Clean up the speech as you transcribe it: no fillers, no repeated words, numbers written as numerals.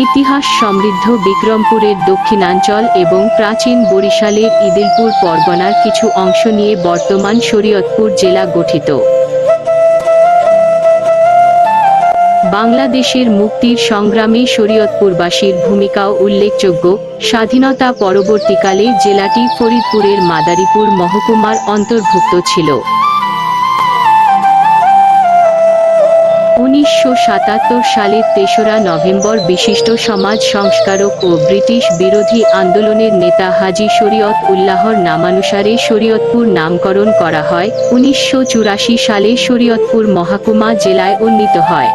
ইতিহাস সমৃদ্ধ বিক্রমপুরের দক্ষিণাঞ্চল এবং প্রাচীন বরিশালের ইদিলপুর পরগনার কিছু অংশ নিয়ে বর্তমান শরীয়তপুর জেলা গঠিত। বাংলাদেশের মুক্তির সংগ্রামে শরীয়তপুরবাসীর ভূমিকাও উল্লেখযোগ্য। স্বাধীনতা পরবর্তীকালে জেলাটি ফরিদপুরের মাদারীপুর মহকুমার অন্তর্ভুক্ত ছিল। 1977 সালের 3রা নভেম্বর বিশিষ্ট সমাজ সংস্কারক ও ব্রিটিশ বিরোধী আন্দোলনের নেতা হাজী শরীয়ত উল্লাহর নামানুসারে শরীয়তপুর নামকরণ করা হয়। 1984 সালে শরীয়তপুর মহকুমা জেলায় উন্নীত হয়।